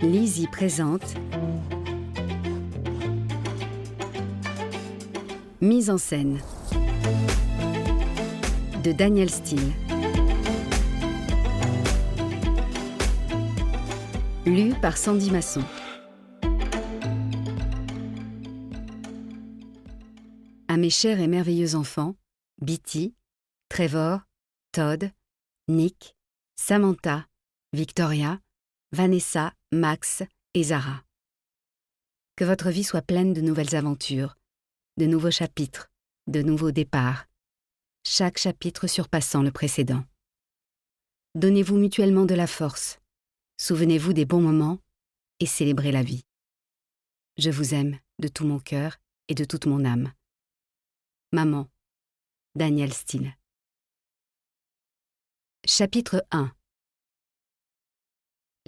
Lizzie présente Mise en scène de Daniel Steele. Lu par Sandy Masson. À mes chers et merveilleux enfants, Bitty, Trevor, Todd, Nick, Samantha, Victoria, Vanessa, Max et Zara. Que votre vie soit pleine de nouvelles aventures, de nouveaux chapitres, de nouveaux départs, chaque chapitre surpassant le précédent. Donnez-vous mutuellement de la force, souvenez-vous des bons moments et célébrez la vie. Je vous aime de tout mon cœur et de toute mon âme. Maman, Daniel Steele. Chapitre 1.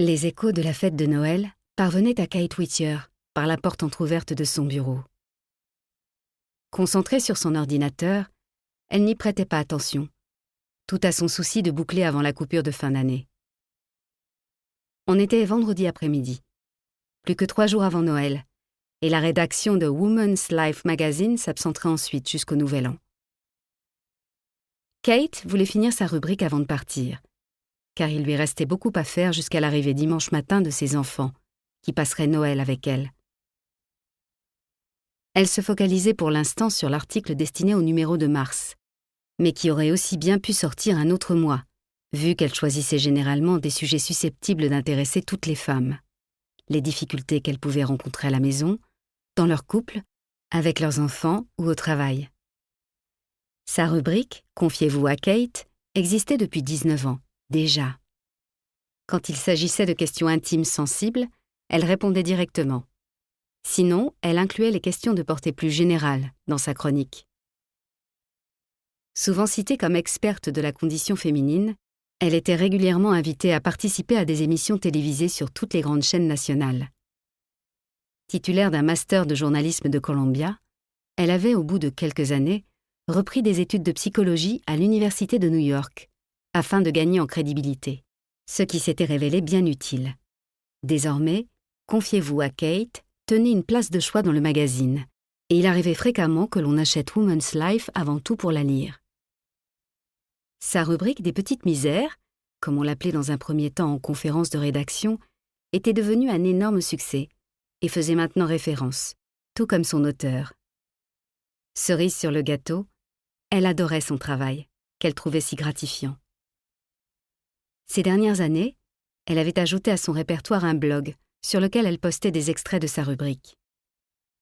Les échos de la fête de Noël parvenaient à Kate Whittier par la porte entr'ouverte de son bureau. Concentrée sur son ordinateur, elle n'y prêtait pas attention, tout à son souci de boucler avant la coupure de fin d'année. On était vendredi après-midi, plus que 3 jours avant Noël, et la rédaction de Woman's Life magazine s'absenterait ensuite jusqu'au Nouvel An. Kate voulait finir sa rubrique avant de partir, car il lui restait beaucoup à faire jusqu'à l'arrivée dimanche matin de ses enfants, qui passeraient Noël avec elle. Elle se focalisait pour l'instant sur l'article destiné au numéro de mars, mais qui aurait aussi bien pu sortir un autre mois, vu qu'elle choisissait généralement des sujets susceptibles d'intéresser toutes les femmes. Les difficultés qu'elles pouvaient rencontrer à la maison, dans leur couple, avec leurs enfants ou au travail. Sa rubrique, Confiez-vous à Kate, existait depuis 19 ans, déjà. Quand il s'agissait de questions intimes sensibles, elle répondait directement. Sinon, elle incluait les questions de portée plus générale dans sa chronique. Souvent citée comme experte de la condition féminine, elle était régulièrement invitée à participer à des émissions télévisées sur toutes les grandes chaînes nationales. Titulaire d'un master de journalisme de Columbia, elle avait, au bout de quelques années, repris des études de psychologie à l'Université de New York, afin de gagner en crédibilité, ce qui s'était révélé bien utile. Désormais, Confiez-vous à Kate tenait une place de choix dans le magazine, et il arrivait fréquemment que l'on achète Woman's Life avant tout pour la lire. Sa rubrique des petites misères, comme on l'appelait dans un premier temps en conférence de rédaction, était devenue un énorme succès et faisait maintenant référence, tout comme son auteur. Cerise sur le gâteau, elle adorait son travail, qu'elle trouvait si gratifiant. Ces dernières années, elle avait ajouté à son répertoire un blog sur lequel elle postait des extraits de sa rubrique.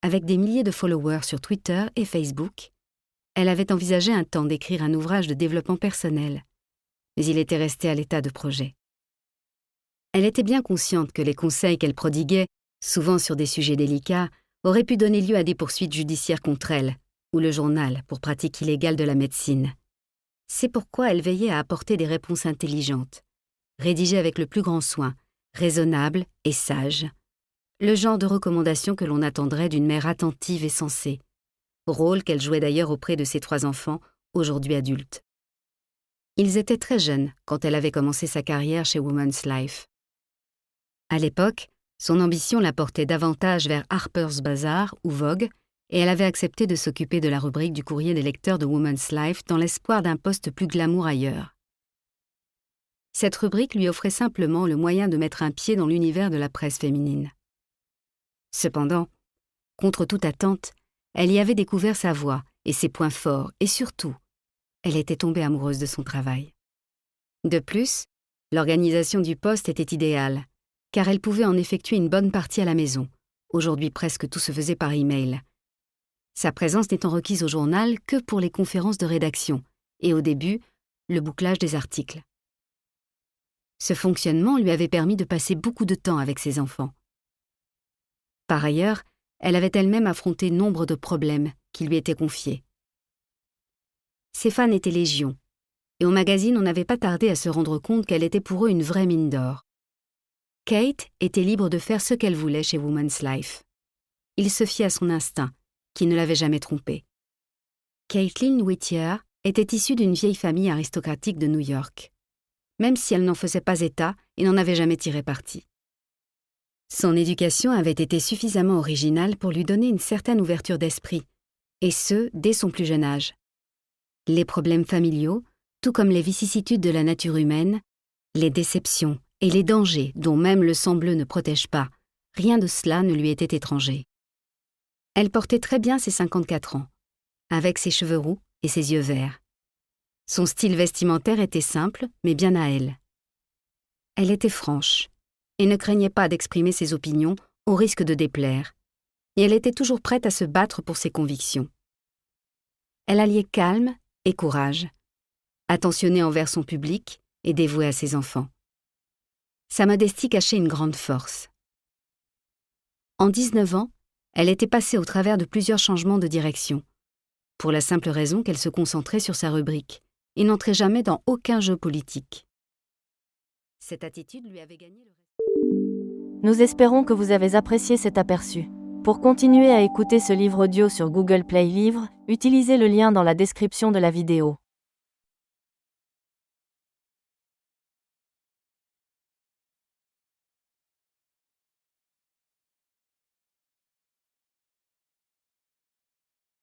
Avec des milliers de followers sur Twitter et Facebook, elle avait envisagé un temps d'écrire un ouvrage de développement personnel, mais il était resté à l'état de projet. Elle était bien consciente que les conseils qu'elle prodiguait, souvent sur des sujets délicats, auraient pu donner lieu à des poursuites judiciaires contre elle, ou le journal pour pratique illégale de la médecine. C'est pourquoi elle veillait à apporter des réponses intelligentes, rédigées avec le plus grand soin, raisonnables et sages. Le genre de recommandations que l'on attendrait d'une mère attentive et sensée, rôle qu'elle jouait d'ailleurs auprès de ses 3 enfants, aujourd'hui adultes. Ils étaient très jeunes quand elle avait commencé sa carrière chez Woman's Life. À l'époque, son ambition la portait davantage vers Harper's Bazaar ou Vogue, et elle avait accepté de s'occuper de la rubrique du courrier des lecteurs de Woman's Life dans l'espoir d'un poste plus glamour ailleurs. Cette rubrique lui offrait simplement le moyen de mettre un pied dans l'univers de la presse féminine. Cependant, contre toute attente, elle y avait découvert sa voix et ses points forts, et surtout, elle était tombée amoureuse de son travail. De plus, l'organisation du poste était idéale, car elle pouvait en effectuer une bonne partie à la maison. Aujourd'hui, presque tout se faisait par email. Sa présence n'étant requise au journal que pour les conférences de rédaction, et au début, le bouclage des articles. Ce fonctionnement lui avait permis de passer beaucoup de temps avec ses enfants. Par ailleurs, elle avait elle-même affronté nombre de problèmes qui lui étaient confiés. Ses fans étaient légion, et au magazine on n'avait pas tardé à se rendre compte qu'elle était pour eux une vraie mine d'or. Kate était libre de faire ce qu'elle voulait chez Woman's Life. Il se fiait à son instinct, qui ne l'avait jamais trompée. Caitlin Whittier était issue d'une vieille famille aristocratique de New York, même si elle n'en faisait pas état et n'en avait jamais tiré parti. Son éducation avait été suffisamment originale pour lui donner une certaine ouverture d'esprit, et ce, dès son plus jeune âge. Les problèmes familiaux, tout comme les vicissitudes de la nature humaine, les déceptions et les dangers dont même le sang bleu ne protège pas, rien de cela ne lui était étranger. Elle portait très bien ses 54 ans, avec ses cheveux roux et ses yeux verts. Son style vestimentaire était simple, mais bien à elle. Elle était franche et ne craignait pas d'exprimer ses opinions au risque de déplaire, et elle était toujours prête à se battre pour ses convictions. Elle alliait calme et courage, attentionnée envers son public et dévouée à ses enfants. Sa modestie cachait une grande force. En 19 ans, elle était passée au travers de plusieurs changements de direction, pour la simple raison qu'elle se concentrait sur sa rubrique et n'entrait jamais dans aucun jeu politique. Cette attitude lui avait gagné le respect. Nous espérons que vous avez apprécié cet aperçu. Pour continuer à écouter ce livre audio sur Google Play Livres, utilisez le lien dans la description de la vidéo.